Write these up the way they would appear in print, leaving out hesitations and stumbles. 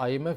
IMF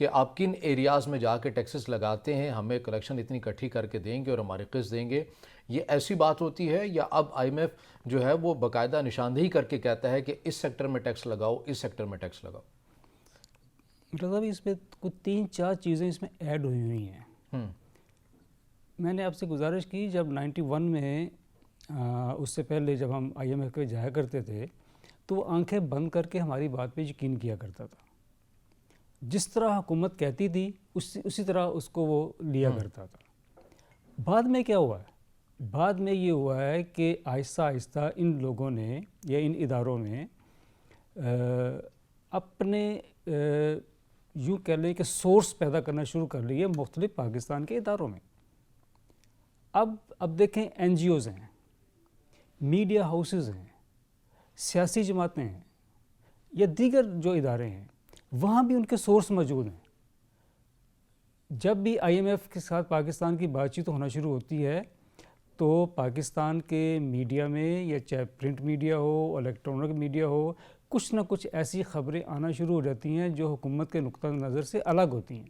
کہ آپ کن ایریاز میں جا کے ٹیکسز لگاتے ہیں، ہمیں کلیکشن اتنی اکٹھی کر کے دیں گے اور ہماری قسط دیں گے، یہ ایسی بات ہوتی ہے یا اب آئی ایم ایف جو ہے وہ باقاعدہ نشاندہی کر کے کہتا ہے کہ اس سیکٹر میں ٹیکس لگاؤ، اس سیکٹر میں ٹیکس لگاؤ؟ رضا بھی اس پہ کچھ 3-4 چیزیں اس میں ایڈ ہوئی ہیں. میں نے آپ سے گزارش کی جب 91 میں اس سے پہلے جب ہم آئی ایم ایف پہ جایا کرتے تھے تو وہ آنکھیں بند کر کے ہماری بات پہ یقین کیا کرتا تھا. جس طرح حکومت کہتی تھی اسی طرح اس کو وہ لیا کرتا تھا. بعد میں کیا ہوا ہے؟ بعد میں یہ ہوا ہے کہ آہستہ آہستہ ان لوگوں نے یا ان اداروں نے اپنے یوں کہہ لیں کہ سورس پیدا کرنا شروع کر لی ہے مختلف پاکستان کے اداروں میں. اب دیکھیں این جی اوز ہیں، میڈیا ہاؤسز ہیں، سیاسی جماعتیں ہیں یا دیگر جو ادارے ہیں، وہاں بھی ان کے سورس موجود ہیں. جب بھی آئی ایم ایف کے ساتھ پاکستان کی بات چیت ہونا شروع ہوتی ہے تو پاکستان کے میڈیا میں یا چاہے پرنٹ میڈیا ہو الیکٹرانک میڈیا ہو کچھ نہ کچھ ایسی خبریں آنا شروع ہو جاتی ہیں جو حکومت کے نقطہ نظر سے الگ ہوتی ہیں.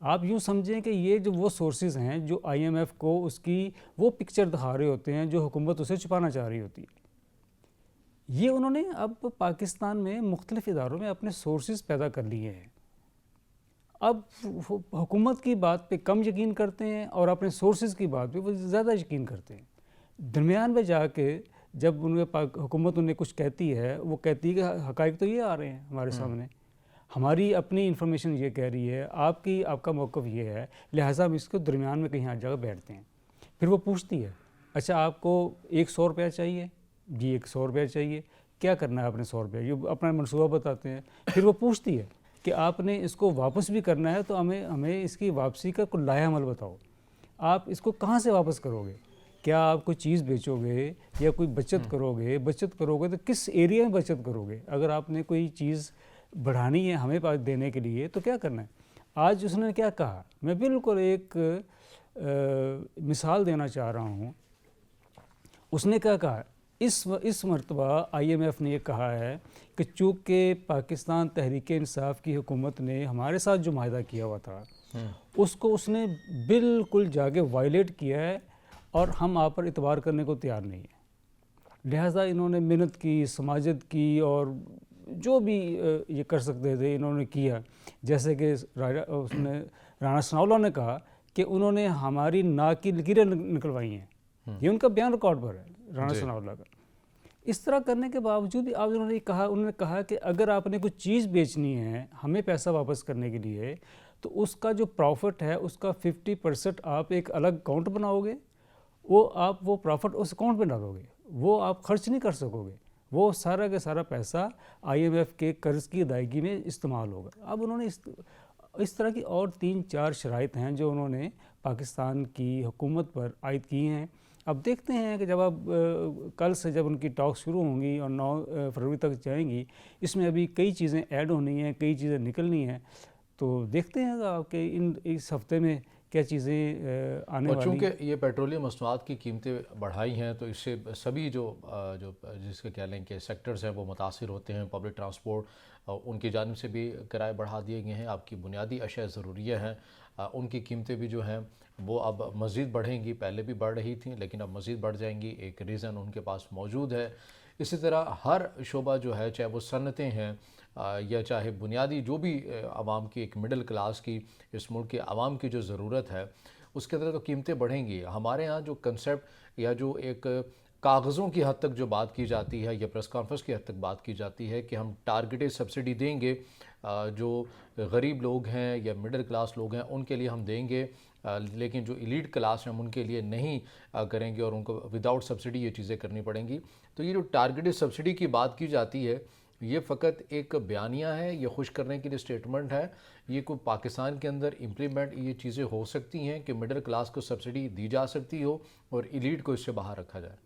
آپ یوں سمجھیں کہ یہ جو وہ سورسز ہیں جو آئی ایم ایف کو اس کی وہ پکچر دکھا رہے ہوتے ہیں جو حکومت اسے چھپانا چاہ رہی ہوتی ہے. یہ انہوں نے اب پاکستان میں مختلف اداروں میں اپنے سورسز پیدا کر لیے ہیں. اب حکومت کی بات پہ کم یقین کرتے ہیں اور اپنے سورسز کی بات پہ وہ زیادہ یقین کرتے ہیں. درمیان میں جا کے جب حکومت انہیں کچھ کہتی ہے وہ کہتی ہے کہ حقائق تو یہ آ رہے ہیں ہمارے سامنے، ہماری اپنی انفارمیشن یہ کہہ رہی ہے، آپ کا موقف یہ ہے، لہٰذا ہم اس کو درمیان میں کہیں آ جگہ بیٹھتے ہیں. پھر وہ پوچھتی ہے اچھا آپ کو 100 روپیہ چاہیے؟ جی 100 روپیہ چاہیے. کیا کرنا ہے آپ نے 100 روپیہ؟ یہ اپنا منصوبہ بتاتے ہیں. پھر وہ پوچھتی ہے کہ آپ نے اس کو واپس بھی کرنا ہے تو ہمیں اس کی واپسی کا کوئی لائحہ عمل بتاؤ. آپ اس کو کہاں سے واپس کرو گے؟ کیا آپ کوئی چیز بیچو گے یا کوئی بچت کرو گے تو کس ایریا میں بچت کرو گے؟ اگر آپ نے کوئی چیز بڑھانی ہے ہمیں پاس دینے کے لیے تو کیا کرنا ہے؟ آج اس نے کیا کہا، میں بالکل ایک مثال دینا چاہ رہا ہوں. اس نے کیا کہا، اس مرتبہ آئی ایم ایف نے یہ کہا ہے کہ چونکہ پاکستان تحریک انصاف کی حکومت نے ہمارے ساتھ جو معاہدہ کیا ہوا تھا اس نے بالکل جا کے وائلیٹ کیا ہے اور ہم آپ پر اعتبار کرنے کو تیار نہیں ہیں. لہٰذا انہوں نے محنت کی، سماجت کی اور جو بھی یہ کر سکتے تھے انہوں نے کیا. جیسے کہ اس نے رانا ثناء اللہ نے کہا کہ انہوں نے ہماری ناک کی لکیریں نکلوائی ہیں. یہ ان کا بیان ریکارڈ پر ہے رانا ثناء اللہ کا. اس طرح کرنے کے باوجود بھی انہوں نے کہا کہ اگر آپ نے کوئی چیز بیچنی ہے ہمیں پیسہ واپس کرنے کے لیے تو اس کا جو پروفٹ ہے اس کا 50% آپ ایک الگ اکاؤنٹ بناؤ گے، وہ پروفٹ اس اکاؤنٹ پہ ڈالو گے، وہ آپ خرچ نہیں کر سکو گے، وہ سارا کا سارا پیسہ آئی ایم ایف کے قرض کی ادائیگی میں استعمال ہوگا. اب انہوں نے اس طرح کی اور 3-4 شرائط ہیں جو انہوں نے پاکستان کی حکومت پر عائد کی ہیں. اب دیکھتے ہیں کہ جب کل سے جب ان کی ٹاک شروع ہوں گی اور 9 فروری تک جائیں گی، اس میں ابھی کئی چیزیں ایڈ ہونی ہیں، کئی چیزیں نکلنی ہیں. تو دیکھتے ہیں کہ اس ہفتے میں کیا چیزیں آنے والی. اور چونکہ یہ پیٹرولیم مصنوعات کی قیمتیں بڑھائی ہیں تو اس سے سبھی جو جس کے کہہ لیں کہ سیکٹرز ہیں وہ متاثر ہوتے ہیں. پبلک ٹرانسپورٹ ان کی جانب سے بھی کرائے بڑھا دیے گئے ہیں. آپ کی بنیادی اشیاء ضروریہ ہیں ان کی قیمتیں بھی جو ہیں وہ اب مزید بڑھیں گی. پہلے بھی بڑھ رہی تھیں لیکن اب مزید بڑھ جائیں گی. ایک ریزن ان کے پاس موجود ہے. اسی طرح ہر شعبہ جو ہے چاہے وہ صنعتیں ہیں یا چاہے بنیادی جو بھی عوام کی ایک مڈل کلاس کی اس ملک کے عوام کی جو ضرورت ہے اس کے اندر تو قیمتیں بڑھیں گی. ہمارے ہاں جو کنسیپٹ یا جو ایک کاغذوں کی حد تک جو بات کی جاتی ہے یا پریس کانفرنس کی حد تک بات کی جاتی ہے کہ ہم ٹارگیٹڈ سبسڈی دیں گے، جو غریب لوگ ہیں یا مڈل کلاس لوگ ہیں ان کے لیے ہم دیں گے، لیکن جو ایلیٹ کلاس ہیں ہم ان کے لیے نہیں کریں گے اور ان کو وداؤٹ سبسڈی یہ چیزیں کرنی پڑیں گی. تو یہ جو ٹارگیٹڈ سبسڈی کی بات کی جاتی ہے یہ فقط ایک بیانیہ ہے، یہ خوش کرنے کے لیے سٹیٹمنٹ ہے. یہ کوئی پاکستان کے اندر امپلیمنٹ یہ چیزیں ہو سکتی ہیں کہ مڈل کلاس کو سبسڈی دی جا سکتی ہو اور ایلیٹ کو اس سے باہر رکھا جائے.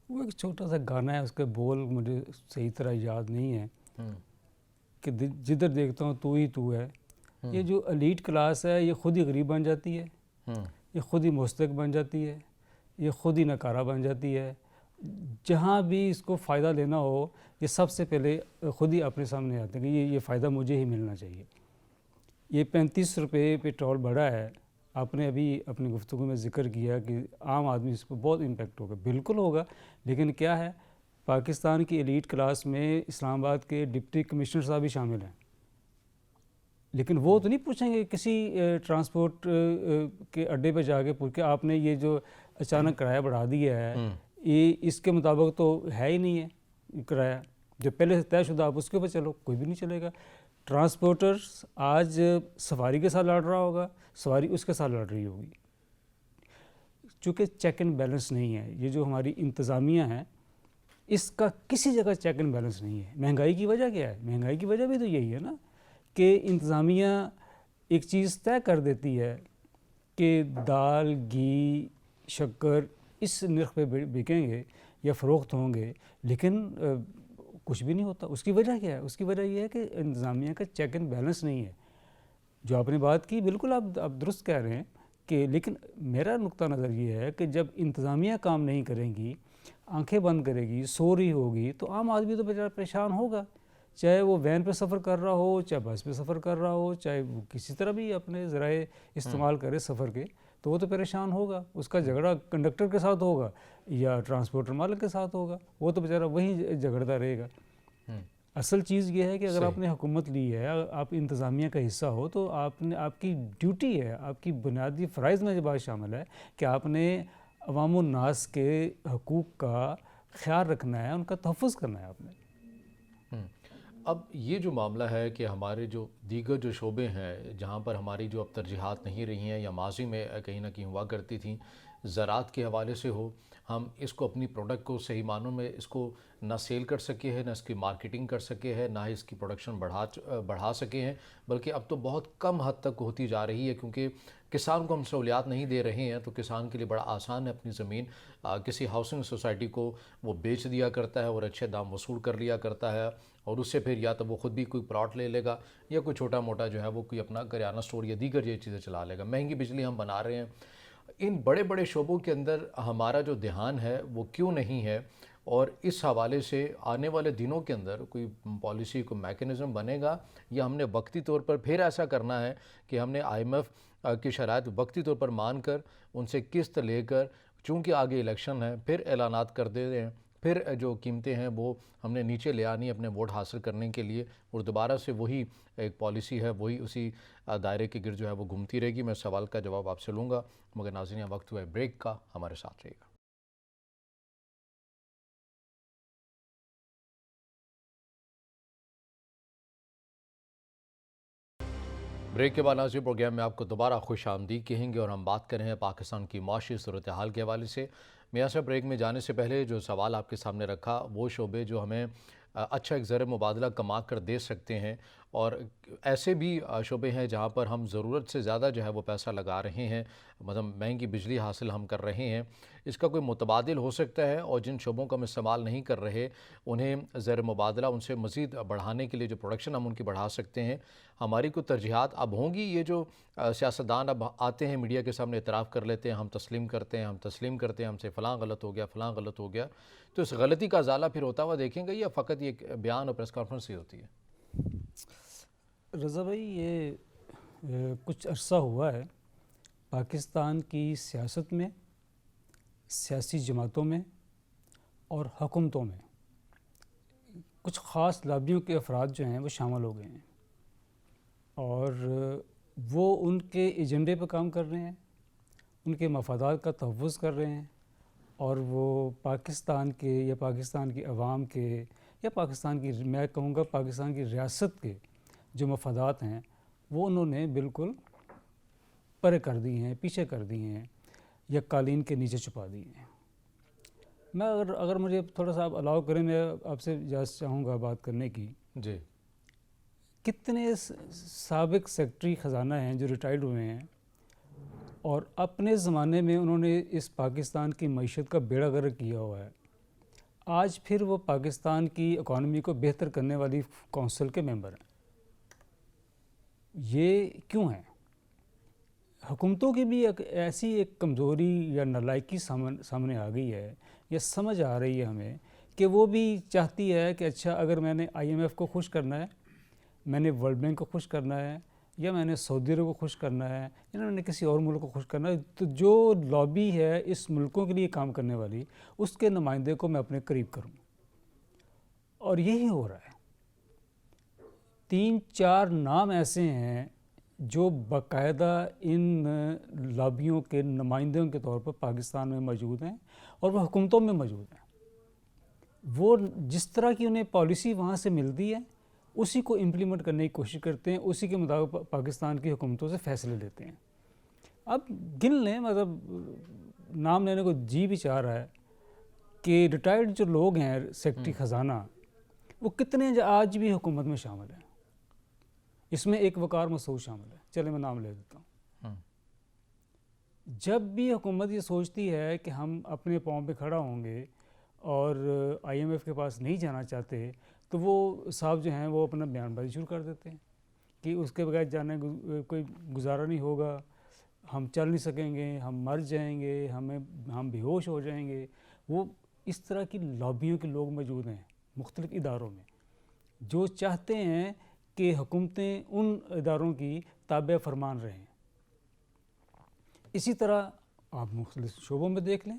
وہ ایک چھوٹا سا گانا ہے، اس کے بول مجھے صحیح طرح یاد نہیں ہے کہ جدھر دیکھتا ہوں تو ہی تو ہے. یہ جو ایلیٹ کلاس ہے یہ خود ہی غریب بن جاتی ہے، یہ خود ہی مستحق بن جاتی ہے، یہ خود ہی ناکارہ بن جاتی ہے جہاں بھی اس کو فائدہ لینا ہو یہ سب سے پہلے خود ہی اپنے سامنے آتے ہیں کہ یہ فائدہ مجھے ہی ملنا چاہیے. یہ 35 روپے پیٹرول بڑھا ہے. آپ نے ابھی اپنی گفتگو میں ذکر کیا کہ عام آدمی اس پہ بہت امپیکٹ ہوگا. بالکل ہوگا، لیکن کیا ہے، پاکستان کی ایلیٹ کلاس میں اسلام آباد کے ڈپٹی کمشنر صاحب بھی شامل ہیں، لیکن وہ تو نہیں پوچھیں گے کسی ٹرانسپورٹ کے اڈے پہ جا کے پوچھ کے آپ نے یہ جو اچانک کرایہ بڑھا دیا ہے یہ اس کے مطابق تو ہے ہی نہیں ہے کرایہ جو پہلے سے طے شدہ، آپ اس کے اوپر چلو، کوئی بھی نہیں چلے گا. ٹرانسپورٹرز آج سواری کے ساتھ لڑ رہا ہوگا، سواری اس کے ساتھ لڑ رہی ہوگی. چونکہ چیک اینڈ بیلنس نہیں ہے، یہ جو ہماری انتظامیہ ہے اس کا کسی جگہ چیک اینڈ بیلنس نہیں ہے. مہنگائی کی وجہ کیا ہے؟ مہنگائی کی وجہ بھی تو یہی ہے نا کہ انتظامیہ ایک چیز طے کر دیتی ہے کہ دال، گھی، شکر اس نرخ پہ بکیں گے یا فروخت ہوں گے، لیکن کچھ بھی نہیں ہوتا. اس کی وجہ کیا ہے؟ اس کی وجہ یہ ہے کہ انتظامیہ کا چیک اینڈ بیلنس نہیں ہے. جو آپ نے بات کی بالکل آپ درست کہہ رہے ہیں کہ، لیکن میرا نقطہ نظر یہ ہے کہ جب انتظامیہ کام نہیں کریں گی، آنکھیں بند کرے گی، سو رہی ہوگی، تو عام آدمی تو بیچارہ پریشان ہوگا، چاہے وہ وین پہ سفر کر رہا ہو، چاہے بس پہ سفر کر رہا ہو، چاہے وہ کسی طرح بھی اپنے ذرائع استعمال کرے سفر کے، تو وہ تو پریشان ہوگا. اس کا جھگڑا کنڈکٹر کے ساتھ ہوگا یا ٹرانسپورٹر مالک کے ساتھ ہوگا، وہ تو بیچارہ وہیں جھگڑتا رہے گا. اصل چیز یہ ہے کہ اگر آپ نے حکومت لی ہے، آپ انتظامیہ کا حصہ ہو، تو آپ کی ڈیوٹی ہے، آپ کی بنیادی فرائض میں یہ بات شامل ہے کہ آپ نے عوام الناس کے حقوق کا خیال رکھنا ہے، ان کا تحفظ کرنا ہے آپ نے. اب یہ جو معاملہ ہے کہ ہمارے جو دیگر جو شعبے ہیں جہاں پر ہماری جو اب ترجیحات نہیں رہی ہیں یا ماضی میں کہیں نہ کہیں ہوا کرتی تھیں، زراعت کے حوالے سے ہو، ہم اس کو اپنی پروڈکٹ کو صحیح معنوں میں اس کو نہ سیل کر سکے ہیں، نہ اس کی مارکیٹنگ کر سکے ہیں، نہ اس کی پروڈکشن بڑھا سکے ہیں، بلکہ اب تو بہت کم حد تک ہوتی جا رہی ہے کیونکہ کسان کو ہم سہولیات نہیں دے رہے ہیں. تو کسان کے لیے بڑا آسان ہے اپنی زمین کسی ہاؤسنگ سوسائٹی کو وہ بیچ دیا کرتا ہے اور اچھے دام وصول کر لیا کرتا ہے، اور اس سے پھر یا تو وہ خود بھی کوئی پلاٹ لے لے گا یا کوئی چھوٹا موٹا جو ہے وہ کوئی اپنا کریانہ سٹور یا دیگر یہ چیزیں چلا لے گا. مہنگی بجلی ہم بنا رہے ہیں. ان بڑے بڑے شعبوں کے اندر ہمارا جو دھیان ہے وہ کیوں نہیں ہے؟ اور اس حوالے سے آنے والے دنوں کے اندر کوئی پالیسی کو میکنزم بنے گا یا ہم نے وقتی طور پر پھر ایسا کرنا ہے کہ ہم نے IMF کی شرائط وقتی طور پر مان کر ان سے قسط لے کر، چونکہ آگے الیکشن ہے، پھر اعلانات کر دے رہے ہیں، پھر جو قیمتیں ہیں وہ ہم نے نیچے لے آنی اپنے ووٹ حاصل کرنے کے لیے، اور دوبارہ سے وہی ایک پالیسی ہے، وہی اسی دائرے کے گرد جو ہے وہ گھومتی رہے گی؟ میں سوال کا جواب آپ سے لوں گا، مگر ناظرین وقت ہوا ہے بریک کا، ہمارے ساتھ رہے گا. بریک کے بعد ناظرین پروگرام میں آپ کو دوبارہ خوش آمدید کہیں گے اور ہم بات کر رہے ہیں پاکستان کی معاشی صورتحال کے حوالے سے. میاں صاحب، بریک میں جانے سے پہلے جو سوال آپ کے سامنے رکھا، وہ شعبے جو ہمیں اچھا ایک زر مبادلہ کما کر دے سکتے ہیں، اور ایسے بھی شعبے ہیں جہاں پر ہم ضرورت سے زیادہ جو ہے وہ پیسہ لگا رہے ہیں، مطلب مہنگی بجلی حاصل ہم کر رہے ہیں، اس کا کوئی متبادل ہو سکتا ہے؟ اور جن شعبوں کا ہم استعمال نہیں کر رہے انہیں زر مبادلہ ان سے مزید بڑھانے کے لیے جو پروڈکشن ہم ان کی بڑھا سکتے ہیں، ہماری کوئی ترجیحات اب ہوں گی؟ یہ جو سیاستدان اب آتے ہیں میڈیا کے سامنے اعتراف کر لیتے ہیں، ہم تسلیم کرتے ہیں ہم سے فلاں غلط ہو گیا، تو اس غلطی کا ازالہ پھر ہوتا ہوا دیکھیں گے یا فقط یہ بیان اور پریس کانفرنس ہی ہوتی ہے؟ رضا بھائی، یہ کچھ عرصہ ہوا ہے پاکستان کی سیاست میں، سیاسی جماعتوں میں اور حکومتوں میں کچھ خاص لابیوں کے افراد جو ہیں وہ شامل ہو گئے ہیں، اور وہ ان کے ایجنڈے پہ کام کر رہے ہیں، ان کے مفادات کا تحفظ کر رہے ہیں، اور وہ پاکستان کے یا پاکستان کی عوام کے یا پاکستان کی، میں کہوں گا پاکستان کی ریاست کے جو مفادات ہیں وہ انہوں نے بالکل پرے کر دی ہیں، پیچھے کر دی ہیں یا قالین کے نیچے چھپا دی ہیں. میں اگر مجھے تھوڑا سا آپ الاؤ کریں، میں آپ سے اجازت چاہوں گا بات کرنے کی. جی. کتنے سابق سیکرٹری خزانہ ہیں جو ریٹائرڈ ہوئے ہیں اور اپنے زمانے میں انہوں نے اس پاکستان کی معیشت کا بیڑا غرق کیا ہوا ہے، آج پھر وہ پاکستان کی اکانومی کو بہتر کرنے والی کونسل کے ممبر ہیں. یہ کیوں ہیں؟ حکومتوں کی بھی ایک ایسی ایک کمزوری یا نالائکی سامنے آ گئی ہے، یا سمجھ آ رہی ہے ہمیں کہ وہ بھی چاہتی ہے کہ اچھا اگر میں نے IMF کو خوش کرنا ہے، میں نے ورلڈ بینک کو خوش کرنا ہے، یا میں نے سعودی عرب کو خوش کرنا ہے، یا میں نے کسی اور ملک کو خوش کرنا ہے، تو جو لابی ہے اس ملکوں کے لیے کام کرنے والی، اس کے نمائندے کو میں اپنے قریب کروں. اور یہی ہو رہا ہے. 3-4 نام ایسے ہیں جو باقاعدہ ان لابیوں کے نمائندوں کے طور پر پاکستان میں موجود ہیں اور وہ حکومتوں میں موجود ہیں. وہ جس طرح کی انہیں پالیسی وہاں سے ملتی ہے اسی کو امپلیمنٹ کرنے کی کوشش کرتے ہیں، اسی کے مطابق پاکستان کی حکومتوں سے فیصلے لیتے ہیں. اب گن لیں، مطلب نام لینے کو جی بھی چاہ رہا ہے کہ ریٹائرڈ جو لوگ ہیں سیکرٹری خزانہ، وہ کتنے آج بھی حکومت میں شامل ہیں. اس میں ایک وقار مسعود شامل ہے، چلے میں نام لے دیتا ہوں. جب بھی حکومت یہ سوچتی ہے کہ ہم اپنے پاؤں پہ کھڑا ہوں گے اور IMF کے پاس نہیں جانا چاہتے، تو وہ صاحب جو ہیں وہ اپنا بیان بازی شروع کر دیتے ہیں کہ اس کے بغیر جانے کوئی گزارا نہیں ہوگا، ہم چل نہیں سکیں گے، ہم مر جائیں گے، ہم بے ہوش ہو جائیں گے. وہ اس طرح کی لابیوں کے لوگ موجود ہیں مختلف اداروں میں جو چاہتے ہیں کہ حکومتیں ان اداروں کی تابع فرمان رہیں. اسی طرح آپ مختلف شعبوں میں دیکھ لیں،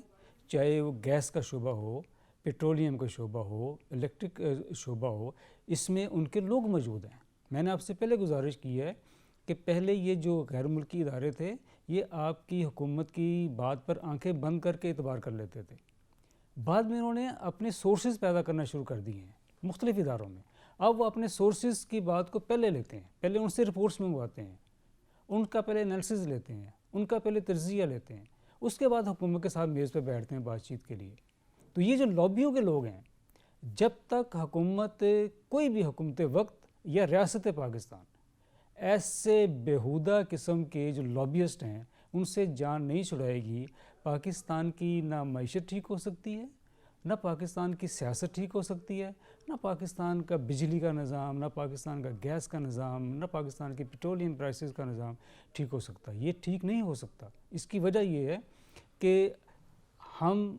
چاہے وہ گیس کا شعبہ ہو، پیٹرولیم کا شعبہ ہو، الیکٹرک شعبہ ہو، اس میں ان کے لوگ موجود ہیں. میں نے آپ سے پہلے گزارش کی ہے کہ پہلے یہ جو غیر ملکی ادارے تھے یہ آپ کی حکومت کی بات پر آنکھیں بند کر کے اعتبار کر لیتے تھے. بعد میں انہوں نے اپنے سورسز پیدا کرنا شروع کر دیے ہیں مختلف اداروں میں. اب وہ اپنے سورسز کی بات کو پہلے لیتے ہیں، پہلے ان سے رپورٹس منگواتے ہیں، ان کا پہلے انالیسز لیتے ہیں، ان کا پہلے تجزیہ لیتے ہیں، اس کے بعد حکومت کے ساتھ میز پہ بیٹھتے ہیں بات چیت کے لیے. تو یہ جو لابیوں کے لوگ ہیں، جب تک حکومت کوئی بھی حکومت وقت یا ریاست پاکستان ایسے بیہودہ قسم کے جو لابیسٹ ہیں ان سے جان نہیں چھڑائے گی، پاکستان کی نہ معیشت ٹھیک ہو سکتی ہے، نہ پاکستان کی سیاست ٹھیک ہو سکتی ہے، نہ پاکستان کا بجلی کا نظام، نہ پاکستان کا گیس کا نظام، نہ پاکستان کی پیٹرولیم پرائسز کا نظام ٹھیک ہو سکتا. یہ ٹھیک نہیں ہو سکتا. اس کی وجہ یہ ہے کہ ہم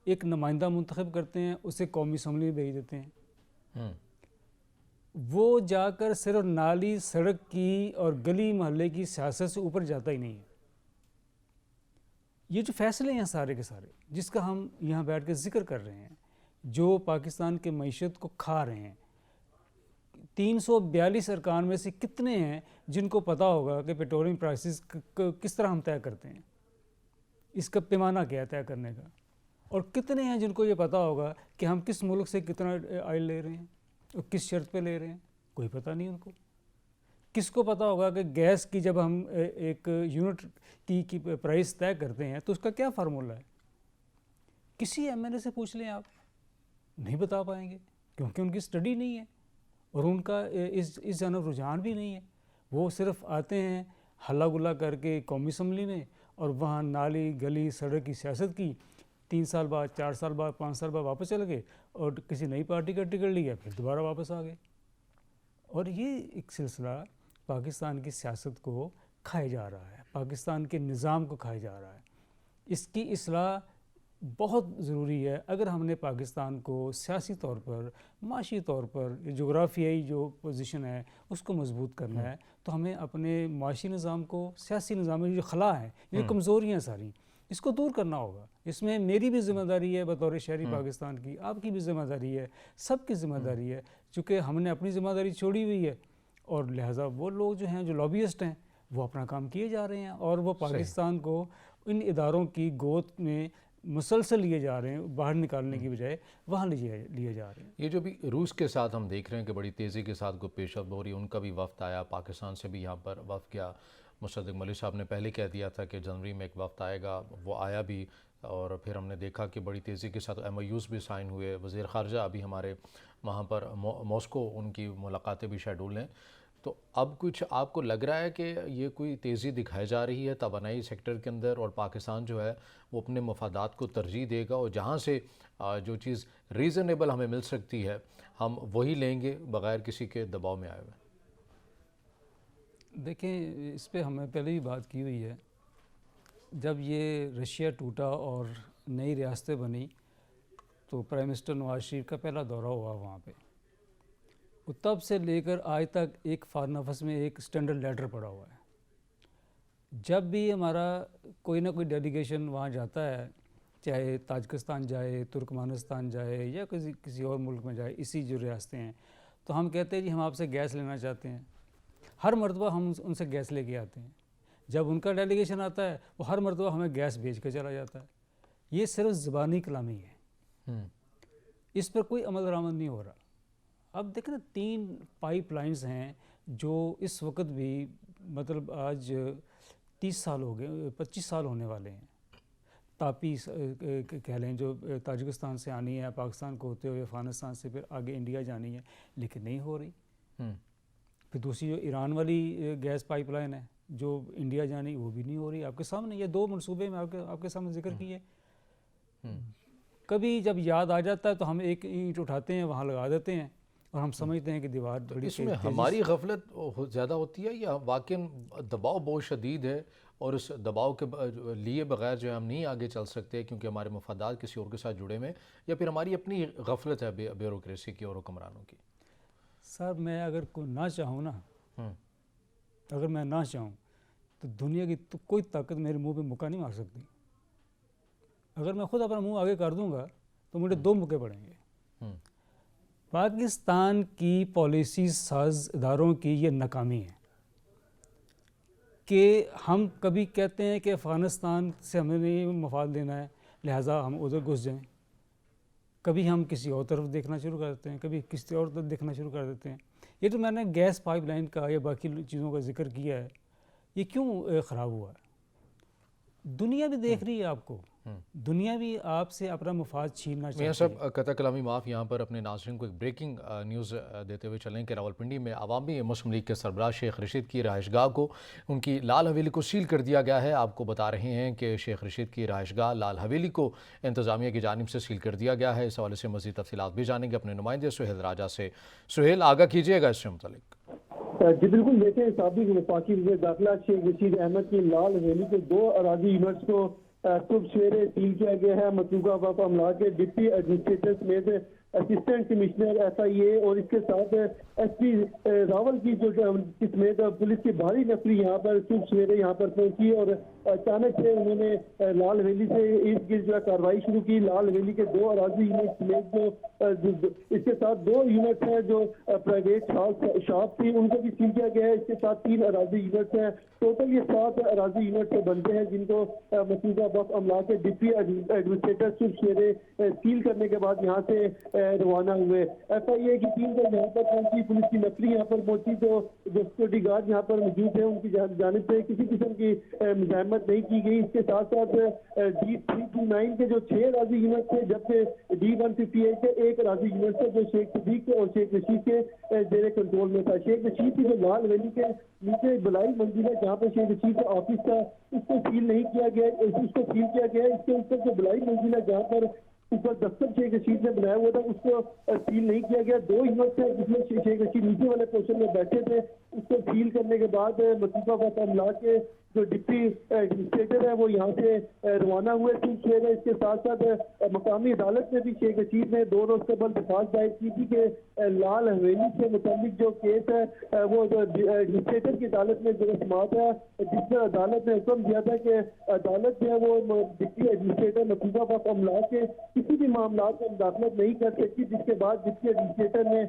ایک نمائندہ منتخب کرتے ہیں، اسے قومی اسمبلی میں بھیج دیتے ہیں، وہ جا کر صرف نالی سڑک کی اور گلی محلے کی سیاست سے اوپر جاتا ہی نہیں ہے. یہ جو فیصلے ہیں سارے کے سارے جس کا ہم یہاں بیٹھ کے ذکر کر رہے ہیں، جو پاکستان کے معیشت کو کھا رہے ہیں، 342 ارکان میں سے کتنے ہیں جن کو پتہ ہوگا کہ پیٹرولیم پرائسز کس طرح ہم طے کرتے ہیں، اس کا پیمانہ کیا ہے طے کرنے کا، اور کتنے ہیں جن کو یہ پتہ ہوگا کہ ہم کس ملک سے کتنا آئل لے رہے ہیں اور کس شرط پہ لے رہے ہیں. کوئی پتہ نہیں ان کو. کس کو پتہ ہوگا کہ گیس کی جب ہم ایک یونٹ کی پرائس طے کرتے ہیں تو اس کا کیا فارمولہ ہے؟ کسی MLA سے پوچھ لیں، آپ نہیں بتا پائیں گے کیونکہ ان کی اسٹڈی نہیں ہے اور ان کا اس جانب رجحان بھی نہیں ہے. وہ صرف آتے ہیں ہلا گلا کر کے قومی اسمبلی میں اور وہاں نالی گلی سڑک کی سیاست کی، 3 سال بعد 4 سال بعد 5 سال بعد واپس چل گئے اور کسی نئی پارٹی کا ٹکٹ لیا، پھر دوبارہ واپس آ گئے. اور یہ ایک سلسلہ پاکستان کی سیاست کو کھائے جا رہا ہے، پاکستان کے نظام کو کھائے جا رہا ہے. اس کی اصلاح بہت ضروری ہے. اگر ہم نے پاکستان کو سیاسی طور پر، معاشی طور پر، جغرافیائی جو پوزیشن ہے اس کو مضبوط کرنا ہے تو ہمیں اپنے معاشی نظام کو، سیاسی نظام میں جو خلا ہے، یہ کمزوریاں ساری، اس کو دور کرنا ہوگا. اس میں میری بھی ذمہ داری ہے بطور شہری پاکستان کی، آپ کی بھی ذمہ داری ہے، سب کی ذمہ داری ہے، چونکہ ہم نے اپنی ذمہ داری چھوڑی ہوئی ہے اور لہٰذا وہ لوگ جو ہیں جو لابیسٹ ہیں وہ اپنا کام کیے جا رہے ہیں اور وہ پاکستان کو ان اداروں کی گود میں مسلسل لیے جا رہے ہیں، باہر نکالنے کی بجائے وہاں لیے جا رہے ہیں. یہ جو بھی روس کے ساتھ ہم دیکھ رہے ہیں کہ بڑی تیزی کے ساتھ کو پیش رفت ہو رہی ہے، ان کا بھی وفد آیا، پاکستان سے بھی یہاں پر وفد گیا. مصدق ملک صاحب نے پہلے کہہ دیا تھا کہ جنوری میں ایک وفد آئے گا، وہ آیا بھی، اور پھر ہم نے دیکھا کہ بڑی تیزی کے ساتھ MOUs بھی سائن ہوئے. وزیر خارجہ ابھی ہمارے وہاں پر ماسکو، ان کی ملاقاتیں بھی شیڈول ہیں. تو اب کچھ آپ کو لگ رہا ہے کہ یہ کوئی تیزی دکھائی جا رہی ہے توانائی سیکٹر کے اندر، اور پاکستان جو ہے وہ اپنے مفادات کو ترجیح دے گا اور جہاں سے جو چیز ریزنیبل ہمیں مل سکتی ہے ہم وہی لیں گے بغیر کسی کے دباؤ میں آئے ہوئے؟ دیکھیں، اس پہ ہمیں پہلے بھی بات کی ہوئی ہے جب یہ رشیا ٹوٹا اور نئی ریاستیں بنی تو پرائم منسٹر نواز شریف کا پہلا دورہ ہوا وہاں پہ. تب سے لے کر آج تک ایک فارغ نفس میں ایک اسٹینڈرڈ لیٹر پڑا ہوا ہے. جب بھی ہمارا کوئی نہ کوئی ڈیلیگیشن وہاں جاتا ہے, چاہے تاجکستان جائے, ترکمانستان جائے یا کسی اور ملک میں جائے, اسی جو ریاستیں ہیں, تو ہم کہتے ہیں جی ہم آپ سے گیس لینا چاہتے ہیں. ہر مرتبہ ہم ان سے گیس لے کے آتے ہیں. جب ان کا ڈیلیگیشن آتا ہے وہ ہر مرتبہ ہمیں گیس بھیج کے چلا جاتا ہے. یہ صرف زبانی کلامی ہے, اس پر کوئی عمل درآمد نہیں ہو رہا. اب دیکھیں نا 3 پائپ لائنز ہیں جو اس وقت بھی مطلب آج 30 سال ہو گئے, 25 سال ہونے والے ہیں. تاپی کہہ لیں جو تاجکستان سے آنی ہے, پاکستان کو ہوتے ہوئے افغانستان سے پھر آگے انڈیا جانی ہے, لیکن نہیں ہو رہی. پھر دوسری جو ایران والی گیس پائپ لائن ہے جو انڈیا جانی, وہ بھی نہیں ہو رہی. آپ کے سامنے یہ 2 منصوبے میں آپ کے سامنے ذکر کیے. کبھی جب یاد آ جاتا ہے تو ہم ایک اینٹ اٹھاتے ہیں, وہاں لگا دیتے ہیں اور ہم سمجھتے ہیں کہ دیوار بڑی اس میں ہماری غفلت زیادہ ہوتی ہے یا واقعی دباؤ بہت شدید ہے اور اس دباؤ کے لیے بغیر جو ہے ہم نہیں آگے چل سکتے کیونکہ ہمارے مفادات کسی اور کے ساتھ جڑے ہوئے ہیں, یا پھر ہماری اپنی غفلت ہے بیوروکریسی کی اور حکمرانوں کی؟ سر میں اگر نہ چاہوں نا, اگر میں نہ چاہوں تو دنیا کی کوئی طاقت میرے منہ پہ مکہ نہیں مار سکتی. اگر میں خود اپنا منہ آگے کر دوں گا تو مجھے 2 مکے پڑیں گے. پاکستان کی پالیسی ساز اداروں کی یہ ناکامی ہے کہ ہم کبھی کہتے ہیں کہ افغانستان سے ہمیں نہیں مفاد لینا ہے لہٰذا ہم ادھر گھس جائیں, کبھی ہم کسی اور طرف دیکھنا شروع کر دیتے ہیں, کبھی کسی اور طرف دیکھنا شروع کر دیتے ہیں. یہ تو میں نے گیس پائپ لائن کا یا باقی چیزوں کا ذکر کیا ہے, یہ کیوں خراب ہوا ہے؟ دنیا بھی دیکھ رہی ہے آپ کو, دنیا بھی آپ سے اپنا مفاد چھیننا چاہتی ہے. میاں صاحب قطع کلامی معاف, یہاں پر اپنے ناظرین کو ایک بریکنگ نیوز دیتے ہوئے چلیں کہ راولپنڈی میں عوامی مسلم لیگ کے سربراہ شیخ رشید کی رہائش گاہ کو, ان کی لال حویلی کو سیل کر دیا گیا ہے. آپ کو بتا رہے ہیں کہ شیخ رشید کی رہائش گاہ لال حویلی کو انتظامیہ کی جانب سے سیل کر دیا گیا ہے. اس حوالے سے مزید تفصیلات بھی جانیں گے اپنے نمائندے سہیل راجہ سے. سہیل, آگاہ کیجیے گا اس سے متعلق. جی بالکل, دیکھیں سابق وفاقی وزیر داخلہ شیخ رشید احمد کی لال حویلی کے 2 اراضی یونٹس کو صبح سویرے سیل کیا گیا ہے. مطلوبہ وقف املاک کے ڈپٹی ایڈمنسٹریٹر سمیت اسسٹنٹ کمشنر ایس آئی اے اور اس کے ساتھ ایس پی راول کی جو سمیت پولیس کی بھاری نفری یہاں پر صبح سویرے یہاں پر پہنچی اور اچانک سے انہوں نے لال حویلی سے ارد گرد جو ہے کارروائی شروع کی. لال حویلی کے 2 اراضی یونٹ سمیت جو اس کے ساتھ 2 یونٹ ہیں جو پرائیویٹ شاپ تھی, ان کو بھی سیل کیا گیا ہے. اس کے ساتھ 3 اراضی یونٹ ہیں. ٹوٹل یہ 7 اراضی یونٹ بنتے ہیں جن کو مسودہ وقف املاک کے ڈپٹی ایڈمنسٹریٹر صبح سویرے سیل کرنے کے بعد یہاں سے روانہ ہوئے. ایف آئی اے کی ٹیم کو یہاں پر پہنچی, پولیس کی نفری یہاں پر پہنچی, تو جو سیکورٹی گارڈ یہاں پر موجود ہیں ان کی جانب سے کسی قسم کی مزاحمت نہیں کی گئی. اس کے ساتھ ساتھ D329 کے جو 6 اراضی یونٹ تھے, جبکہ D158 کے 1 اراضی یونٹ تھے جو شیخ صدیق اور شیخ رشید کے زیر کنٹرول میں تھا. شیخ رشید کی جو لال حویلی کے نیچے بلائی منزل ہے جہاں پہ شیخ رشید کا آفس تھا, اس کو سیل نہیں کیا گیا, اس کو سیل کیا گیا. اس کے اوپر جو بلائی منزل ہے جہاں پر اوپر دفتر شیخ رشید نے بنایا ہوا تھا, اس کو سیل نہیں کیا گیا. 2 یونٹ تھے جس میں شیخ رشید نیچے والے پورشن میں بیٹھے تھے, اس کو سیل کرنے کے بعد مطلوبہ وقف املاک کے جو ڈپٹی ایڈمنسٹریٹر ہے وہ یہاں سے روانہ ہوئے تھے. اس کے ساتھ ساتھ مقامی عدالت میں بھی شیخ رشید نے 2 روز قبل درخواست دائر کی تھی کہ لال حویلی سے متعلق جو کیس ہے وہ جو ایڈمنسٹریٹر کی عدالت میں جو سماعت ہے, جس میں عدالت نے حکم دیا تھا کہ عدالت جو ہے وہ ڈپٹی ایڈمنسٹریٹر مطلوبہ وقف املاک کے کسی بھی معاملات میں مداخلت نہیں کر سکتی, جس کے بعد ڈپٹی ایڈمنسٹریٹر نے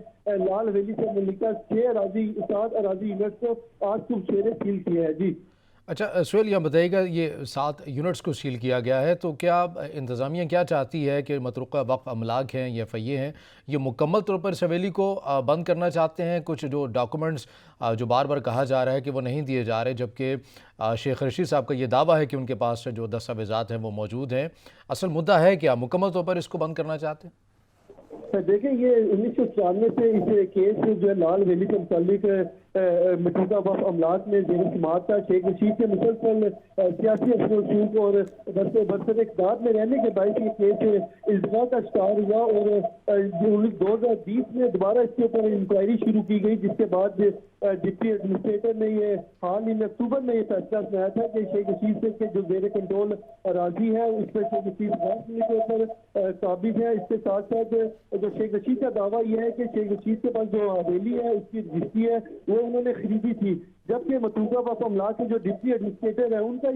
لال حویلی سے ملکہ 7 اراضی یونٹ کو آج صبح سویرے سیل کیا ہے. جی اچھا سہیل, یہ بتائیے گا یہ 7 یونٹس کو سیل کیا گیا ہے, تو کیا انتظامیہ کیا چاہتی ہے کہ متروکہ وقف املاک ہیں یا فیے ہیں یہ مکمل طور پر اس حویلی کو بند کرنا چاہتے ہیں؟ کچھ جو ڈاکومنٹس جو بار بار کہا جا رہا ہے کہ وہ نہیں دیے جا رہے, جبکہ شیخ رشید صاحب کا یہ دعویٰ ہے کہ ان کے پاس جو دستاویزات ہیں وہ موجود ہیں. اصل مدعا ہے کیا, مکمل طور پر اس کو بند کرنا چاہتے ہیں؟ دیکھیں یہ 1994 سے اس کیس جو ہے لال حویلی سے متعلق مشروطہ وقف املاک میں زیر سماعت تھا۔ شیخ رشید کے مسلسل سیاسی اثر و رسوخ اور برسر اقتدار میں رہنے کے باعث یہ کیس الزام کا شکار ہوا، اور 2020 میں دوبارہ اس کے اوپر انکوائری شروع کی گئی، جس کے بعد ڈپٹی ایڈمنسٹریٹر نے یہ حال ہی میں اکتوبر میں یہ فیصلہ سنایا تھا کہ شیخ رشید سے جو زیر کنٹرول اراضی ہے اس پر شیخ رشید غیر کے اوپر قابض ہے۔ اس کے ساتھ ساتھ جو شیخ رشید کا دعویٰ یہ ہے کہ شیخ رشید کے پاس جو حویلی ہے اس کی رجسٹری ہے وہ انہوں نے خریدی تھی، جبکہ مطلوبہ وقف املاک کے جو ڈپٹی ایڈمنسٹریٹر ہے ان کا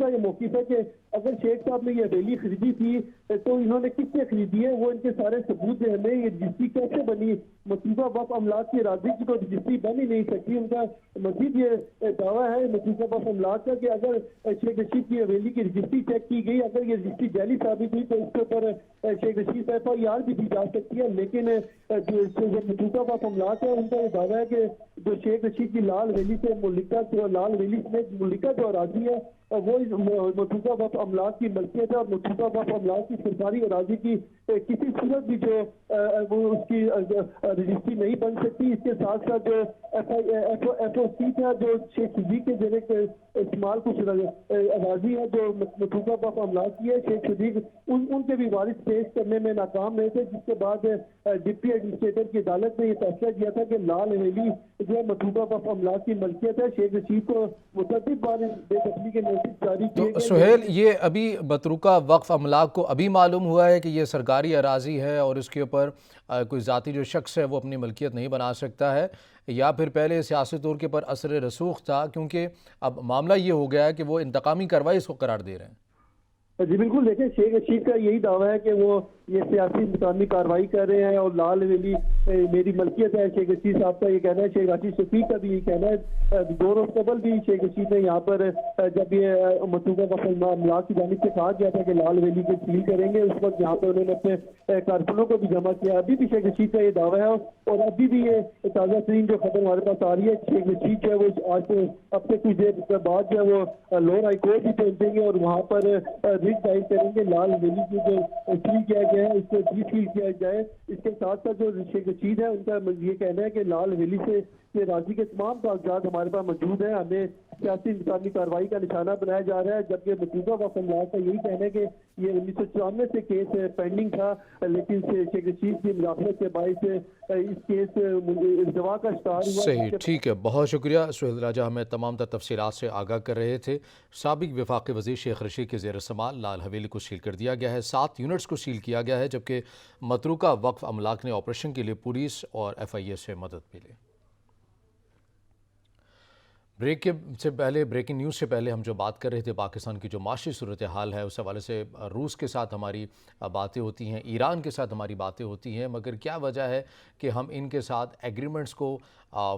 یہ موقف ہے کہ اگر شیخ صاحب نے یہ حویلی خریدی تھی تو انہوں نے کس سے خریدی ہے، وہ ان کے سارے ثبوت جو ہمیں یہ رجسٹری کیسے بنی، مطلوبہ وقف املاک کی اراضی کی کوئی رجسٹری بن ہی نہیں سکتی۔ ان کا مزید یہ دعویٰ ہے مطلوبہ وقف املاک کا کہ اگر شیخ رشید کی حویلی کی رجسٹری چیک کی گئی، اگر یہ رجسٹری جعلی ثابت ہوئی تو اس کے اوپر شیخ رشید FIR بھی دی جا سکتی ہے، لیکن جو مطلوبہ وقف املاک ہے ان کا یہ دعویٰ ہے کہ جو شیخ رشید کی لال ویلی سے ملکہ لال ویلی سمیت ملکہ جو اراضی ہے وہ مطلوبہ وقف املاک کی ملکیت ہے، اور مطلوبہ وقف املاک کی سرکاری اراضی کی کسی صورت بھی جو وہ اس کی رجسٹری نہیں بن سکتی۔ اس کے ساتھ ساتھ جو FOC تھا جو شیخ صدیق کے ذریعے استعمال کچھ اراضی ہے جو مطلوبہ وقف املاک کی ہے، شیخ صدیق ان کے بھی وارث پیش کرنے میں ناکام رہے تھے، جس کے بعد ڈپٹی ایڈمنسٹریٹر کی عدالت نے یہ فیصلہ کیا تھا کہ لال حویلی جو ہے مطلوبہ وقف املاک کی ملکیت ہے۔ شیخ رشید کو متعدد بار بے دخلی کے نوٹس جاری کیے تو گئے۔ سہیل، یہ ابھی متروکہ وقف املاک کو ابھی معلوم ہوا ہے کہ یہ سرکاری اراضی ہے اور اس کے اوپر کوئی ذاتی جو شخص ہے وہ اپنی ملکیت نہیں بنا سکتا ہے، یا پھر پہلے سیاسی طور کے پر اثر رسوخ تھا، کیونکہ اب معاملہ یہ ہو گیا ہے کہ وہ انتقامی کارروائی اس کو قرار دے رہے ہیں؟ جی بالکل، دیکھیں شیخ رشید کا یہی دعویٰ ہے کہ وہ یہ سیاسی انتقامی کارروائی کر رہے ہیں اور لال ویلی میری ملکیت ہے۔ شیخ رشید صاحب کا یہ کہنا ہے، شیخ راشد شفیق کا بھی یہ کہنا ہے۔ 2 روز قبل بھی شیخ رشید نے یہاں پر جب یہ مطلوبہ وقف املاک کی جانب سے کہا گیا تھا کہ لال ویلی کو سیل کریں گے، اس وقت یہاں پہ انہوں نے اپنے کارکنوں کو بھی جمع کیا۔ ابھی بھی شیخ رشید کا یہ دعویٰ ہے، اور ابھی بھی یہ تازہ ترین جو خبر ہمارے پاس آ رہی ہے، شیخ رشید جو ہے وہ آج سے اب سے کچھ دیر بعد جو ہے وہ لوور ہائی کورٹ بھی پہنچیں گے اور وہاں پر ریٹ دائر کریں گے لال ویلی کی جو سیل کیا گیا ہے اس کو ڈی سیل کیا جائے۔ اس کے ساتھ ساتھ جو شیخ رشید ہے ان کا یہ کہنا ہے کہ لال ویلی سے یہ راضی کے تمام کاغذات ہمارے پاس موجود ہیں، ہمیں سیاسی انتقامی کارروائی کا نشانہ بنایا جا رہا ہے، جبکہ مطلوبہ وقف املاک کا یہی کہنا ہے کہ یہ 1994 سے کیس پینڈنگ تھا، لیکن شیخ رشید کی مداخلت کے باعث اس کیس الزوا کا شکار ہوا۔ صحیح، ٹھیک ہے، بہت شکریہ سہیل راجہ، ہمیں تمام تر تفصیلات سے آگاہ کر رہے تھے۔ سابق وفاقی وزیر شیخ رشید کے زیر سماع لال حویلی کو سیل کر دیا گیا ہے، 7 یونٹس کو سیل کیا گیا ہے، جبکہ متروکہ وقف املاک نے آپریشن کے لیے پولیس اور FIA سے مدد بھی لی۔ بریکنگ نیوز سے پہلے ہم جو بات کر رہے تھے پاکستان کی جو معاشی صورتحال ہے اس حوالے سے روس کے ساتھ ہماری باتیں ہوتی ہیں، ایران کے ساتھ ہماری باتیں ہوتی ہیں، مگر کیا وجہ ہے کہ ہم ان کے ساتھ ایگریمنٹس کو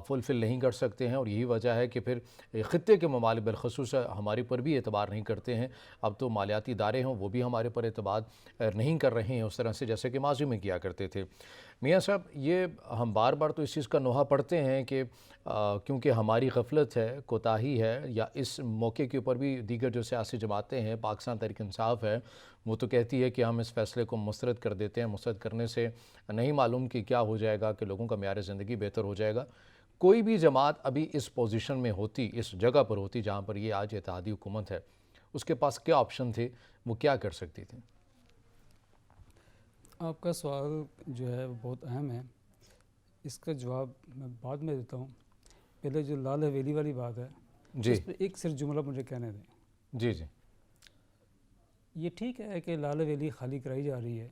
فلفل نہیں کر سکتے ہیں، اور یہی وجہ ہے کہ پھر خطے کے ممالک بالخصوص ہمارے پر بھی اعتبار نہیں کرتے ہیں۔ اب تو مالیاتی ادارے ہوں وہ بھی ہمارے پر اعتبار نہیں کر رہے ہیں اس طرح سے جیسے کہ ماضی میں کیا کرتے تھے۔ میاں صاحب، یہ ہم بار بار تو اس چیز کا نوحہ پڑھتے ہیں کہ کیونکہ ہماری غفلت ہے، کوتاہی ہے، یا اس موقع کے اوپر بھی دیگر جو سیاسی جماعتیں ہیں، پاکستان تحریک انصاف ہے، وہ تو کہتی ہے کہ ہم اس فیصلے کو مسترد کر دیتے ہیں، مسترد کرنے سے نہیں معلوم کہ کیا ہو جائے گا، کہ لوگوں کا معیار زندگی بہتر ہو جائے گا۔ کوئی بھی جماعت ابھی اس پوزیشن میں ہوتی، اس جگہ پر ہوتی جہاں پر یہ آج اتحادی حکومت ہے، اس کے پاس کیا آپشن تھے، وہ کیا کر سکتی تھی؟ آپ کا سوال جو ہے وہ بہت اہم ہے، اس کا جواب میں بعد میں دیتا ہوں۔ پہلے جو لال حویلی والی بات ہے جی اس پہ ایک صرف جملہ مجھے کہنے دیں۔ جی جی یہ ٹھیک ہے کہ لال حویلی خالی کرائی جا رہی ہے،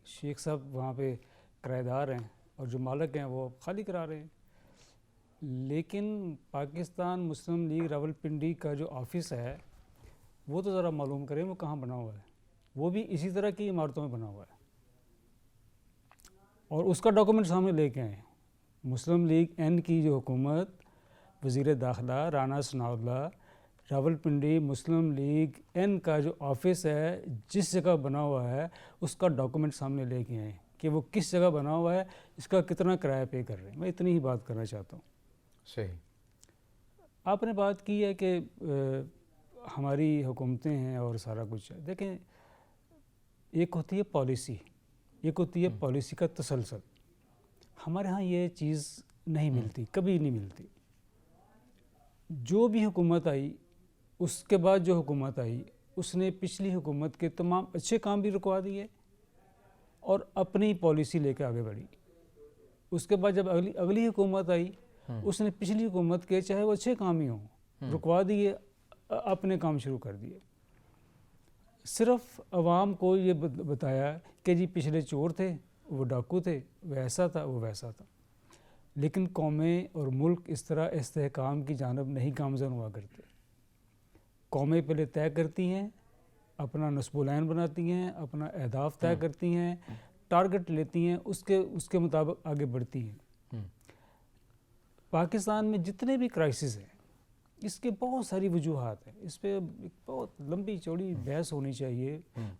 شیخ صاحب وہاں پہ کرایہ دار ہیں اور جو مالک ہیں وہ خالی کرا رہے ہیں، لیکن پاکستان مسلم لیگ راولپنڈی کا جو آفس ہے وہ تو ذرا معلوم کریں وہ کہاں بنا ہوا ہے۔ وہ بھی اسی طرح کی عمارتوں میں بنا ہوا ہے، اور اس کا ڈاکومنٹ سامنے لے کے آئے۔ مسلم لیگ این کی جو حکومت، وزیر داخلہ رانا ثناء اللہ، راولپنڈی مسلم لیگ این کا جو آفس ہے جس جگہ بنا ہوا ہے اس کا ڈاکومنٹ سامنے لے کے آئے کہ وہ کس جگہ بنا ہوا ہے، اس کا کتنا کرایہ پے کر رہے ہیں۔ میں اتنی ہی بات کرنا چاہتا ہوں۔ صحیح۔ آپ نے بات کی ہے کہ ہماری حکومتیں ہیں اور سارا کچھ ہے۔ دیکھیں، ایک ہوتی ہے پالیسی، ایک ہوتی ہے پالیسی کا تسلسل۔ ہمارے ہاں یہ چیز نہیں ملتی، کبھی نہیں ملتی۔ جو بھی حکومت آئی اس کے بعد جو حکومت آئی اس نے پچھلی حکومت کے تمام اچھے کام بھی رکوا دیے اور اپنی پالیسی لے کے آگے بڑھی. اس کے بعد جب اگلی حکومت آئی اس نے پچھلی حکومت کے چاہے وہ اچھے کام ہی ہوں رکوا دیے, اپنے کام شروع کر دیے. صرف عوام کو یہ بتایا کہ جی پچھلے چور تھے, وہ ڈاکو تھے, وہ ایسا تھا, وہ ویسا تھا. لیکن قومیں اور ملک اس طرح استحکام کی جانب نہیں گامزن ہوا کرتے. قومیں پہلے طے کرتی ہیں, اپنا نصب العین بناتی ہیں, اپنا اہداف طے کرتی ہیں, ٹارگٹ لیتی ہیں, اس کے مطابق آگے بڑھتی ہیں. پاکستان میں جتنے بھی کرائسس ہیں اس کے بہت ساری وجوہات ہیں, اس پہ بہت لمبی چوڑی بحث ہونی چاہیے,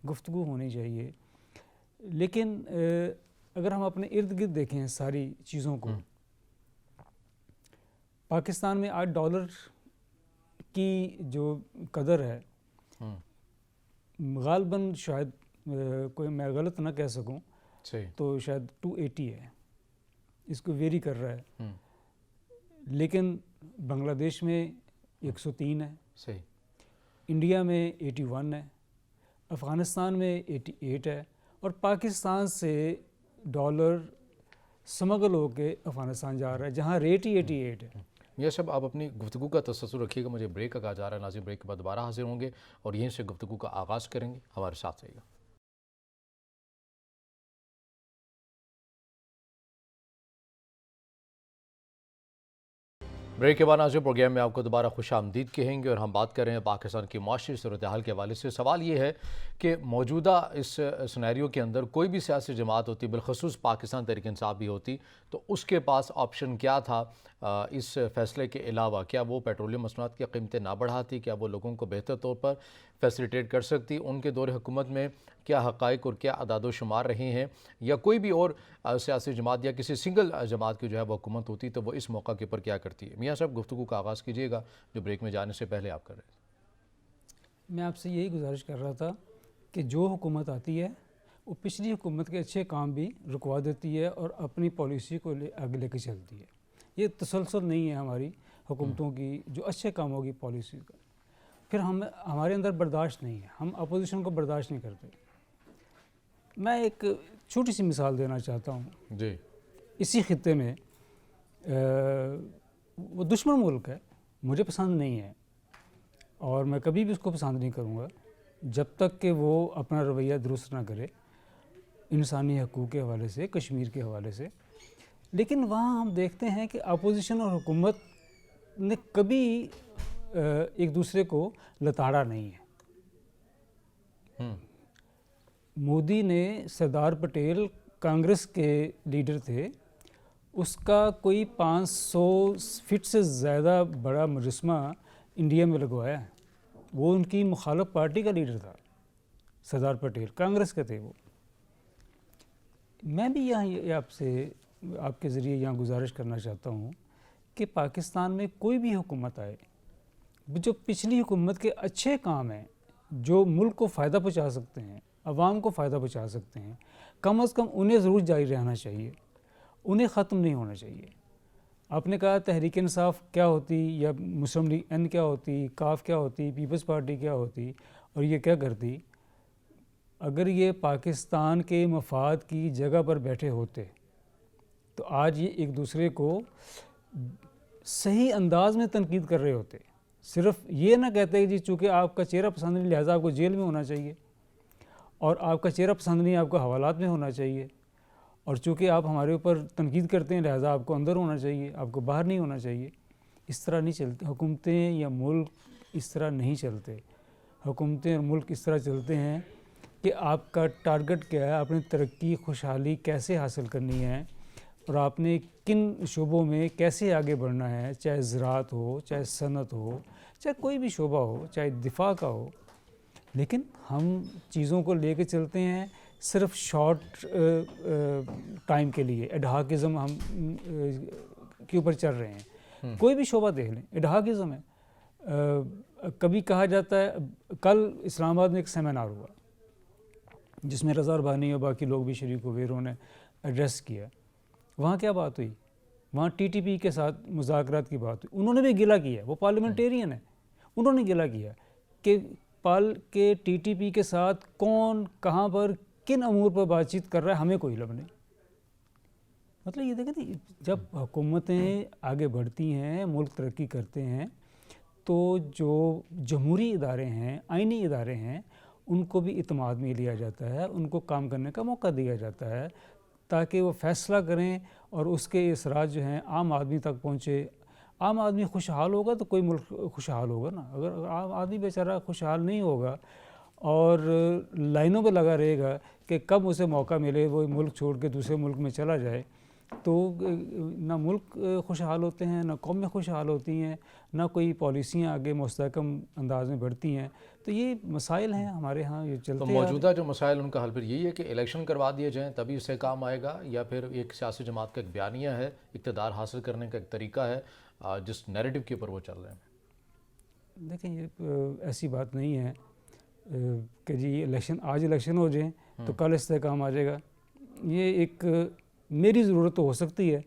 گفتگو ہونی چاہیے. لیکن اگر ہم اپنے ارد گرد دیکھیں ساری چیزوں کو, پاکستان میں آج ڈالر کی جو قدر ہے غالباً شاید کوئی میں غلط نہ کہہ سکوں تو شاید 280 ہے, اس کو ویری کر رہا ہے. لیکن بنگلہ دیش میں 103 ہے, انڈیا میں 81 ہے, افغانستان میں 88 ہے, اور پاکستان سے ڈالر سمگل ہو کے افغانستان جا رہا ہے جہاں ریٹ ہی 88 ہے. میاں صاحب آپ اپنی گفتگو کا تسلسل رکھیے گا, مجھے بریک کا کہا جا رہا ہے. ناظرین بریک کے بعد دوبارہ حاضر ہوں گے اور یہیں سے گفتگو کا آغاز کریں گے. ہمارے ساتھ رہیے گا. بریک کے بعد ناظرین پروگرام میں آپ کو دوبارہ خوش آمدید کہیں گے اور ہم بات کر رہے ہیں پاکستان کی معاشی صورتحال کے حوالے سے. سوال یہ ہے کہ موجودہ اس سینیریو کے اندر کوئی بھی سیاسی جماعت ہوتی, بالخصوص پاکستان تحریک انصاف بھی ہوتی, تو اس کے پاس آپشن کیا تھا اس فیصلے کے علاوہ؟ کیا وہ پیٹرولیم مصنوعات کی قیمتیں نہ بڑھاتی؟ کیا وہ لوگوں کو بہتر طور پر فیسیلیٹیٹ کر سکتی؟ ان کے دور حکومت میں کیا حقائق اور کیا اعداد و شمار رہے ہیں؟ یا کوئی بھی اور سیاسی جماعت یا کسی سنگل جماعت کی جو ہے وہ حکومت ہوتی تو وہ اس موقع کے اوپر کیا کرتی ہے؟ میاں صاحب گفتگو کا آغاز کیجیے گا جو بریک میں جانے سے پہلے آپ کر رہے تھے. میں آپ سے یہی گزارش کر رہا تھا کہ جو حکومت آتی ہے وہ پچھلی حکومت کے اچھے کام بھی رکوا دیتی ہے اور اپنی پالیسی کو آگے لے کے چلتی ہے. یہ تسلسل نہیں ہے ہماری حکومتوں کی جو اچھے کاموں کی پالیسی کا. پھر ہمارے اندر برداشت نہیں ہے, ہم اپوزیشن کو برداشت نہیں کرتے. میں ایک چھوٹی سی مثال دینا چاہتا ہوں. جی, اسی خطے میں وہ دشمن ملک ہے, مجھے پسند نہیں ہے اور میں کبھی بھی اس کو پسند نہیں کروں گا جب تک کہ وہ اپنا رویہ درست نہ کرے انسانی حقوق کے حوالے سے, کشمیر کے حوالے سے. لیکن وہاں ہم دیکھتے ہیں کہ اپوزیشن اور حکومت نے کبھی ایک دوسرے کو لتاڑا نہیں ہے. مودی نے سردار پٹیل کانگریس کے لیڈر تھے, اس کا کوئی 500 فٹ سے زیادہ بڑا مجسمہ انڈیا میں لگوایا ہے. وہ ان کی مخالف پارٹی کا لیڈر تھا, سردار پٹیل کانگریس کے تھے وہ. میں بھی یہاں آپ کے ذریعے یہاں گزارش کرنا چاہتا ہوں کہ پاکستان میں کوئی بھی حکومت آئے, جو پچھلی حکومت کے اچھے کام ہیں جو ملک کو فائدہ پہنچا سکتے ہیں, عوام کو فائدہ پہنچا سکتے ہیں, کم از کم انہیں ضرور جاری رہنا چاہیے, انہیں ختم نہیں ہونا چاہیے. آپ نے کہا تحریک انصاف کیا ہوتی یا مسلم لیگ این کیا ہوتی, کاف کیا ہوتی, پیپلز پارٹی کیا ہوتی اور یہ کیا کرتی. اگر یہ پاکستان کے مفاد کی جگہ پر بیٹھے ہوتے تو آج یہ ایک دوسرے کو صحیح انداز میں تنقید کر رہے ہوتے. صرف یہ نہ کہتے کہ جی چونکہ آپ کا چہرہ پسند نہیں لہٰذا آپ کو جیل میں ہونا چاہیے, اور آپ کا چہرہ پسند نہیں آپ کو حوالات میں ہونا چاہیے, اور چونکہ آپ ہمارے اوپر تنقید کرتے ہیں لہٰذا آپ کو اندر ہونا چاہیے, آپ کو باہر نہیں ہونا چاہیے. اس طرح نہیں چلتے حکومتیں یا ملک, اس طرح نہیں چلتے. حکومتیں اور ملک اس طرح چلتے ہیں کہ آپ کا ٹارگٹ کیا ہے, آپ نے ترقی خوشحالی کیسے حاصل کرنی ہے اور آپ نے کن شعبوں میں کیسے آگے بڑھنا ہے, چاہے زراعت ہو, چاہے صنعت ہو, چاہے کوئی بھی شعبہ ہو, چاہے دفاع کا ہو. لیکن ہم چیزوں کو لے کے چلتے ہیں صرف شارٹ ٹائم کے لیے, ایڈہاکزم ہم کے اوپر چل رہے ہیں. کوئی بھی شعبہ دیکھ لیں ایڈہاکزم ہے. کبھی کہا جاتا ہے, کل اسلام آباد میں ایک سیمینار ہوا جس میں رضا اربانی اور باقی لوگ بھی شریک ہوئے, انہوں نے ایڈریس کیا. وہاں کیا بات ہوئی وہاں ٹی ٹی پی کے ساتھ مذاکرات کی بات ہوئی، انہوں نے بھی گلہ کیا، وہ پارلیمنٹیرین ہے، انہوں نے گلہ کیا کہ ٹی ٹی پی کے ساتھ کون کہاں پر کن امور پر بات چیت کر رہا ہے ہمیں کوئی علم نہیں۔ مطلب یہ دیکھیں جب حکومتیں آگے بڑھتی ہیں، ملک ترقی کرتے ہیں، تو جو جمہوری ادارے ہیں، آئینی ادارے ہیں، ان کو بھی اعتماد میں لیا جاتا ہے، ان کو کام کرنے کا موقع دیا جاتا ہے تاکہ وہ فیصلہ کریں اور اس کے اثرات جو ہیں عام آدمی تک پہنچے۔ عام آدمی خوشحال ہوگا تو کوئی ملک خوشحال ہوگا نا، اگر عام آدمی بیچارہ خوشحال نہیں ہوگا اور لائنوں پہ لگا رہے گا کہ کب اسے موقع ملے وہ ملک چھوڑ کے دوسرے ملک میں چلا جائے، تو نہ ملک خوشحال ہوتے ہیں، نہ قومیں خوشحال ہوتی ہیں، نہ کوئی پالیسیاں آگے مستحکم انداز میں بڑھتی ہیں۔ تو یہ مسائل ہیں ہمارے ہاں، یہ چلتے تو ہیں۔ موجودہ جو مسائل ان کا حل پھر یہی ہے کہ الیکشن کروا دیے جائیں تبھی اس سے کام آئے گا، یا پھر ایک سیاسی جماعت کا ایک بیانیہ ہے، اقتدار حاصل کرنے کا ایک طریقہ ہے جس نیریٹو کے اوپر وہ چل رہے ہیں؟ دیکھیں یہ ایسی بات نہیں ہے کہ جی آج الیکشن ہو جائیں تو کل استحکام آ جائے گا۔ یہ ایک میری ضرورت تو ہو سکتی ہے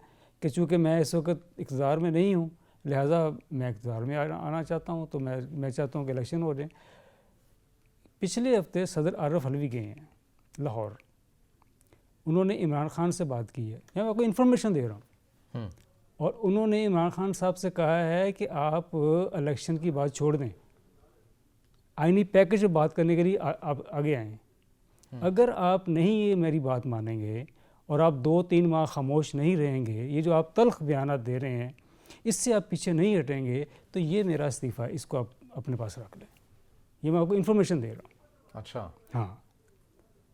کہ چونکہ میں اس وقت اقتدار میں نہیں ہوں، لہٰذا میں اقتدار میں آنا چاہتا ہوں، تو میں چاہتا ہوں کہ الیکشن ہو جائیں۔ پچھلے ہفتے صدر عارف علوی گئے ہیں لاہور، انہوں نے عمران خان سے بات کی ہے، میں آپ کو انفارمیشن دے رہا ہوں، اور انہوں نے عمران خان صاحب سے کہا ہے کہ آپ الیکشن کی بات چھوڑ دیں، آئینی پیکج پہ بات کرنے کے لیے آپ آگے آئیں۔ اگر آپ نہیں یہ میری بات مانیں گے اور آپ 2-3 ماہ خاموش نہیں رہیں گے، یہ جو آپ تلخ بیانات دے رہے ہیں اس سے آپ پیچھے نہیں ہٹیں گے، تو یہ میرا استعفیٰ ہے، اس کو آپ اپنے پاس رکھ لیں۔ یہ میں آپ کو انفارمیشن دے رہا ہوں۔ اچھا، ہاں،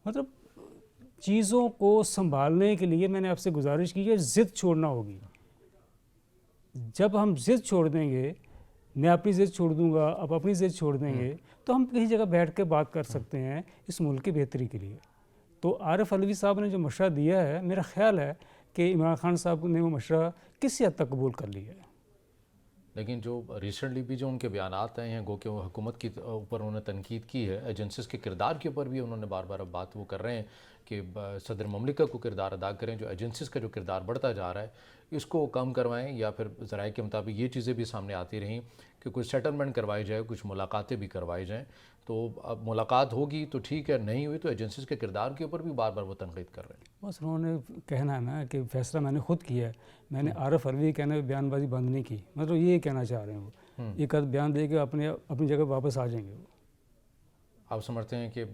مطلب چیزوں کو سنبھالنے کے لیے میں نے آپ سے گزارش کی ہے، ضد چھوڑنا ہوگی۔ جب ہم ضد چھوڑ دیں گے، میں اپنی ضد چھوڑ دوں گا، آپ اپنی ضد چھوڑ دیں گے، تو ہم کہیں جگہ بیٹھ کے بات کر سکتے ہیں اس ملک کی بہتری کے لیے۔ تو عارف علوی صاحب نے جو مشورہ دیا ہے، میرا خیال ہے کہ عمران خان صاحب نے وہ مشورہ کسی حد تک قبول کر لیا ہے۔ لیکن جو ریسنٹلی بھی جو ان کے بیانات آئے ہیں، گو کہ وہ حکومت کی اوپر انہوں نے تنقید کی ہے، ایجنسیز کے کردار کے اوپر بھی انہوں نے بار بار اب بات وہ کر رہے ہیں کہ صدر مملکت کو کردار ادا کریں، جو ایجنسیز کا جو کردار بڑھتا جا رہا ہے اس کو کم کروائیں، یا پھر ذرائع کے مطابق یہ چیزیں بھی سامنے آتی رہیں کہ کچھ سیٹلمنٹ کروائی جائے، کچھ ملاقاتیں بھی کروائی جائیں۔ تو اب ملاقات ہوگی تو ٹھیک ہے، نہیں ہوئی تو ایجنسیز کے کردار کے اوپر بھی بار بار وہ تنقید کر رہے ہیں۔ بس انہوں نے کہنا ہے نا کہ فیصلہ میں نے خود کیا ہے، میں نے عارف علوی کہنے پہ بیان بازی بند نہیں کی، مطلب یہ کہنا چاہ رہے ہیں وہ، ایک آدھ بیان دے کے اپنی جگہ واپس آ جائیں گے وہ۔ آپ سمجھتے ہیں کہ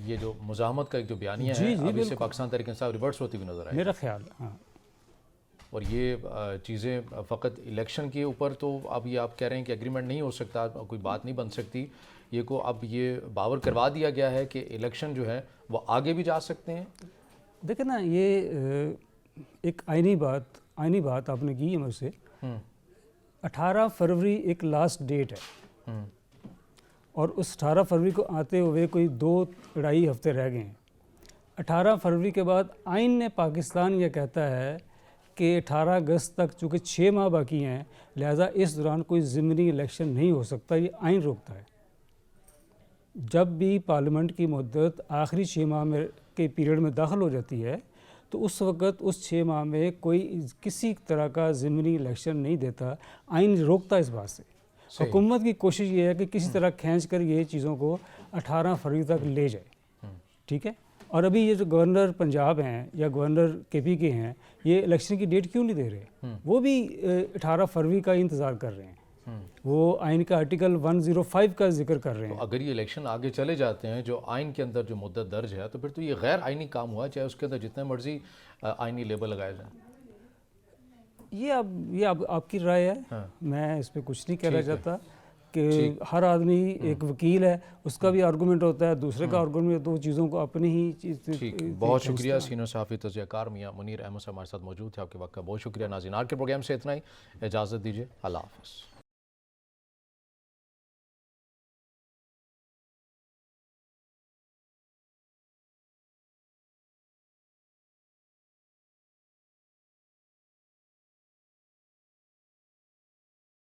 یہ جو مزاحمت کا ایک جو بیانیہ ہے اب اس سے پاکستان تحریک انصاف ریورس ہوتی ہوئی نظر آئے؟ میرا خیال ہے، ہاں۔ اور یہ چیزیں فقط الیکشن کے اوپر تو اب یہ آپ کہہ رہے ہیں کہ ایگریمنٹ نہیں ہو سکتا، کوئی بات نہیں بن سکتی، یہ کو اب یہ باور کروا دیا گیا ہے کہ الیکشن جو ہے وہ آگے بھی جا سکتے ہیں؟ دیکھیں نا، یہ ایک آئینی بات آپ نے کی ہے مجھ سے۔ 18 فروری ایک لاسٹ ڈیٹ ہے، اور اس 18 فروری کو آتے ہوئے کوئی 2-2.5 ہفتے رہ گئے ہیں۔ 18 فروری کے بعد آئین نے پاکستان یہ کہتا ہے کہ 18 اگست تک چونکہ 6 ماہ باقی ہیں، لہٰذا اس دوران کوئی ضمنی الیکشن نہیں ہو سکتا، یہ آئین روکتا ہے۔ جب بھی پارلیمنٹ کی مدت آخری 6 ماہ میں کے پیریڈ میں داخل ہو جاتی ہے تو اس وقت اس 6 ماہ میں کوئی کسی طرح کا ضمنی الیکشن نہیں دیتا، آئین روکتا ہے اس بات سے۔ حکومت کی کوشش یہ ہے کہ کسی طرح کھینچ کر یہ چیزوں کو 18 فروری تک لے جائے، ٹھیک ہے۔ اور ابھی یہ جو گورنر پنجاب ہیں یا گورنر KP کے ہیں، یہ الیکشن کی ڈیٹ کیوں نہیں دے رہے؟ وہ بھی 18 فروری کا انتظار کر رہے ہیں، وہ آئین کا آرٹیکل 105 کا ذکر کر رہے ہیں۔ تو اگر یہ الیکشن آگے چلے جاتے ہیں جو آئین کے اندر جو مدت درج ہے، تو پھر تو یہ غیر آئینی کام ہوا، چاہے اس کے اندر جتنے مرضی آئینی لیبل لگائے جائیں۔ یہ اب آپ کی رائے ہے، میں اس پہ کچھ نہیں کہنا چاہتا کہ ہر آدمی ایک وکیل ہے، اس کا بھی آرگومنٹ ہوتا ہے، دوسرے کا آرگومنٹ، دو چیزوں کو اپنی ہی چیز۔ بہت شکریہ سینئر صحافی تجزیہ کار میاں منیر احمد صاحب ہمارے ساتھ موجود تھے، آپ کے وقت کا بہت شکریہ۔ ناظرین، آج کے پروگرام سے اتنا ہی، اجازت دیجیے، اللہ حافظ۔